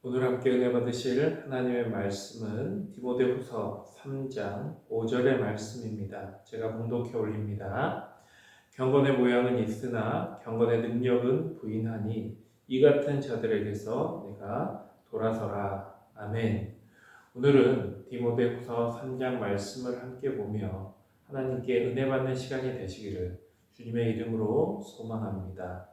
오늘 함께 은혜 받으실 하나님의 말씀은 디모데후서 3장 5절의 말씀입니다. 제가 봉독해 올립니다. 경건의 모양은 있으나 경건의 능력은 부인하니 이 같은 자들에게서 내가 돌아서라. 아멘. 오늘은 디모데후서 3장 말씀을 함께 보며 하나님께 은혜 받는 시간이 되시기를 주님의 이름으로 소망합니다.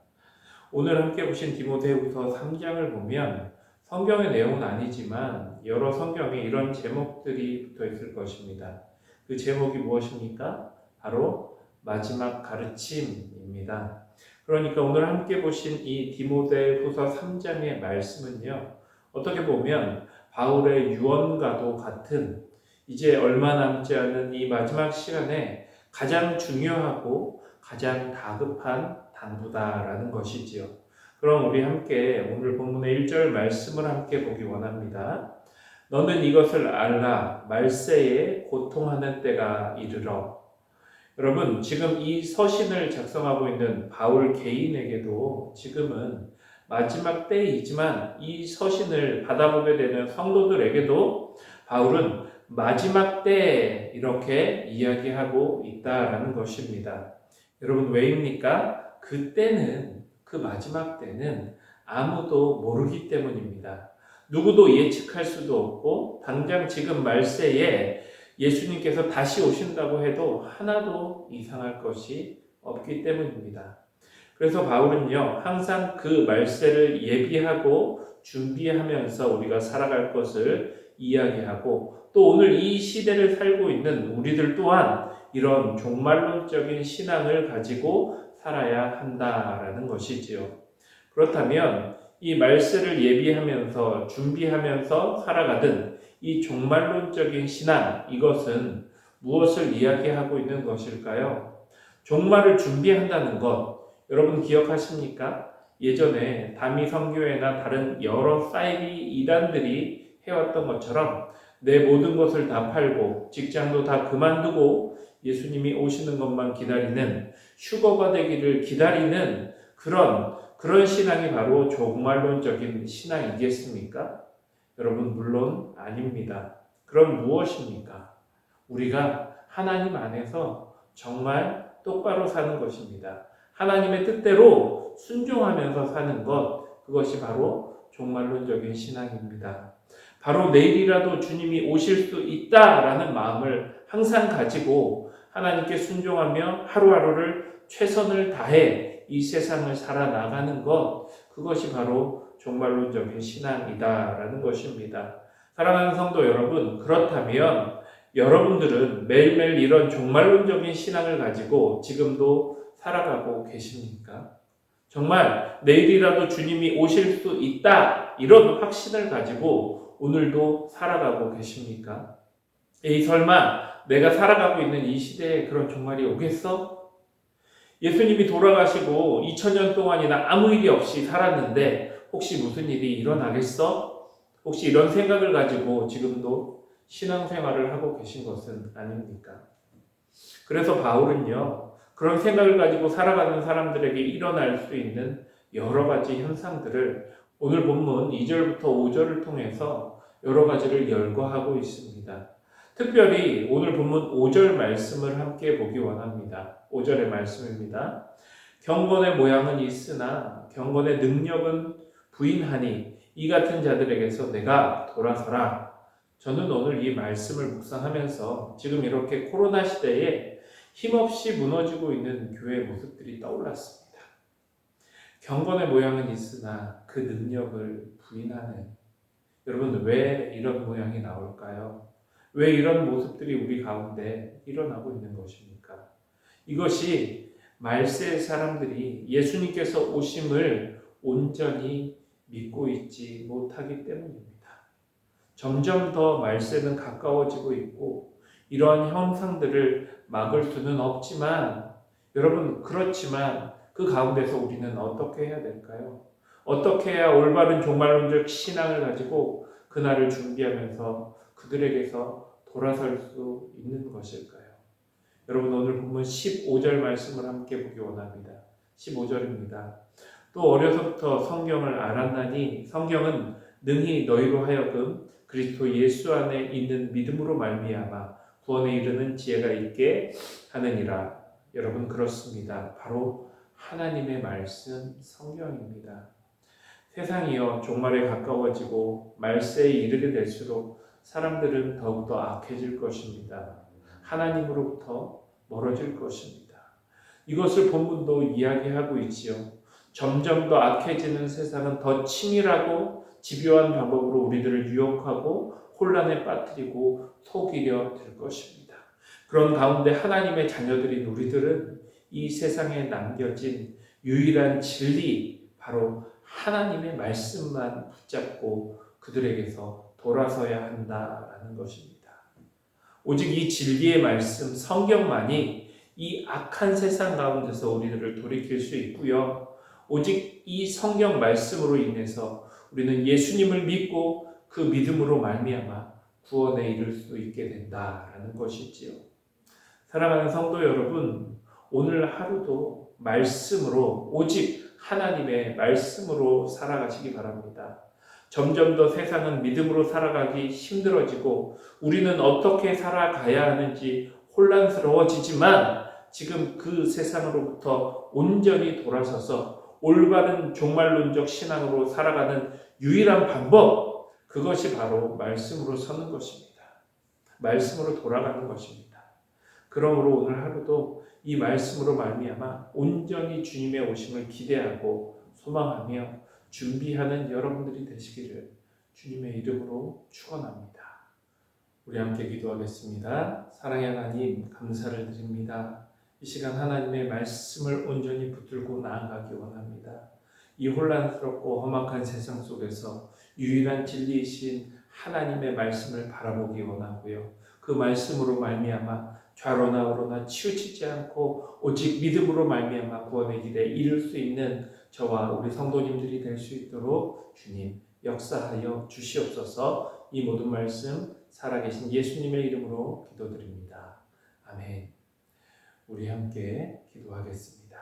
오늘 함께 보신 디모데후서 3장을 보면 성경의 내용은 아니지만 여러 성경에 이런 제목들이 붙어 있을 것입니다. 그 제목이 무엇입니까? 바로 마지막 가르침입니다. 그러니까 오늘 함께 보신 이 디모데후서 3장의 말씀은요, 어떻게 보면 바울의 유언과도 같은 이제 얼마 남지 않은 이 마지막 시간에 가장 중요하고 가장 다급한 당부다라는 것이지요. 그럼 우리 함께 오늘 본문의 1절 말씀을 함께 보기 원합니다. 너는 이것을 알라. 말세에 고통하는 때가 이르러. 여러분, 지금 이 서신을 작성하고 있는 바울 개인에게도 지금은 마지막 때이지만 이 서신을 받아보게 되는 성도들에게도 바울은 마지막 때 이렇게 이야기하고 있다라는 것입니다. 여러분, 왜입니까? 그때는, 그 마지막 때는 아무도 모르기 때문입니다. 누구도 예측할 수도 없고 당장 지금 말세에 예수님께서 다시 오신다고 해도 하나도 이상할 것이 없기 때문입니다. 그래서 바울은요, 항상 그 말세를 예비하고 준비하면서 우리가 살아갈 것을 이야기하고 또 오늘 이 시대를 살고 있는 우리들 또한 이런 종말론적인 신앙을 가지고 살아야 한다라는 것이지요. 그렇다면 이 말세를 예비하면서 준비하면서 살아가던 이 종말론적인 신앙, 이것은 무엇을 이야기하고 있는 것일까요? 종말을 준비한다는 것, 여러분 기억하십니까? 예전에 다미 선교회나 다른 여러 사이비 이단들이 해왔던 것처럼 내 모든 것을 다 팔고 직장도 다 그만두고 예수님이 오시는 것만 기다리는, 슈거가 되기를 기다리는 그런 신앙이 바로 종말론적인 신앙이겠습니까? 여러분, 물론 아닙니다. 그럼 무엇입니까? 우리가 하나님 안에서 정말 똑바로 사는 것입니다. 하나님의 뜻대로 순종하면서 사는 것, 그것이 바로 종말론적인 신앙입니다. 바로 내일이라도 주님이 오실 수 있다라는 마음을 항상 가지고 하나님께 순종하며 하루하루를 최선을 다해 이 세상을 살아나가는 것, 그것이 바로 종말론적인 신앙이다라는 것입니다. 사랑하는 성도 여러분, 그렇다면 여러분들은 매일매일 이런 종말론적인 신앙을 가지고 지금도 살아가고 계십니까? 정말 내일이라도 주님이 오실 수 있다, 이런 확신을 가지고 오늘도 살아가고 계십니까? 설마 내가 살아가고 있는 이 시대에 그런 종말이 오겠어? 예수님이 돌아가시고 2000년 동안이나 아무 일이 없이 살았는데 혹시 무슨 일이 일어나겠어? 혹시 이런 생각을 가지고 지금도 신앙생활을 하고 계신 것은 아닙니까? 그래서 바울은요, 그런 생각을 가지고 살아가는 사람들에게 일어날 수 있는 여러 가지 현상들을 오늘 본문 2절부터 5절을 통해서 여러 가지를 열거하고 있습니다. 특별히 오늘 본문 5절 말씀을 함께 보기 원합니다. 5절의 말씀입니다. 경건의 모양은 있으나 경건의 능력은 부인하니 이 같은 자들에게서 내가 돌아서라. 저는 오늘 이 말씀을 묵상하면서 지금 이렇게 코로나 시대에 힘없이 무너지고 있는 교회의 모습들이 떠올랐습니다. 경건의 모양은 있으나 그 능력을 부인하는, 여러분 왜 이런 모양이 나올까요? 왜 이런 모습들이 우리 가운데 일어나고 있는 것입니까? 이것이 말세의 사람들이 예수님께서 오심을 온전히 믿고 있지 못하기 때문입니다. 점점 더 말세는 가까워지고 있고 이러한 현상들을 막을 수는 없지만, 여러분 그렇지만 그 가운데서 우리는 어떻게 해야 될까요? 어떻게 해야 올바른 종말론적 신앙을 가지고 그날을 준비하면서 그들에게서 돌아설 수 있는 것일까요? 여러분 오늘 본문 15절 말씀을 함께 보기 원합니다. 15절입니다. 또 어려서부터 성경을 알았나니 성경은 능히 너희로 하여금 그리스도 예수 안에 있는 믿음으로 말미암아 구원에 이르는 지혜가 있게 하느니라. 여러분, 그렇습니다. 바로 하나님의 말씀 성경입니다. 세상이요 종말에 가까워지고 말세에 이르게 될수록 사람들은 더욱더 악해질 것입니다. 하나님으로부터 멀어질 것입니다. 이것을 본문도 이야기하고 있지요. 점점 더 악해지는 세상은 더 치밀하고 집요한 방법으로 우리들을 유혹하고 혼란에 빠뜨리고 속이려 들 것입니다. 그런 가운데 하나님의 자녀들인 우리들은 이 세상에 남겨진 유일한 진리, 바로 하나님의 말씀만 붙잡고 그들에게서 돌아서야 한다라는 것입니다. 오직 이 진리의 말씀, 성경만이 이 악한 세상 가운데서 우리들을 돌이킬 수 있고요. 오직 이 성경 말씀으로 인해서 우리는 예수님을 믿고 그 믿음으로 말미암아 구원에 이를 수 있게 된다라는 것이지요. 사랑하는 성도 여러분, 오늘 하루도 말씀으로, 오직 하나님의 말씀으로 살아가시기 바랍니다. 점점 더 세상은 믿음으로 살아가기 힘들어지고 우리는 어떻게 살아가야 하는지 혼란스러워지지만 지금 그 세상으로부터 온전히 돌아서서 올바른 종말론적 신앙으로 살아가는 유일한 방법, 그것이 바로 말씀으로 서는 것입니다. 말씀으로 돌아가는 것입니다. 그러므로 오늘 하루도 이 말씀으로 말미암아 온전히 주님의 오심을 기대하고 소망하며 준비하는 여러분들이 되시기를 주님의 이름으로 축원합니다. 우리 함께 기도하겠습니다. 사랑의 하나님, 감사를 드립니다. 이 시간 하나님의 말씀을 온전히 붙들고 나아가기 원합니다. 이 혼란스럽고 험악한 세상 속에서 유일한 진리이신 하나님의 말씀을 바라보기 원하고요. 그 말씀으로 말미암아 좌로나 우로나 치우치지 않고 오직 믿음으로 말미암아 구원의 길에 이를 수 있는 저와 우리 성도님들이 될 수 있도록 주님 역사하여 주시옵소서. 이 모든 말씀 살아계신 예수님의 이름으로 기도드립니다. 아멘. 우리 함께 기도하겠습니다.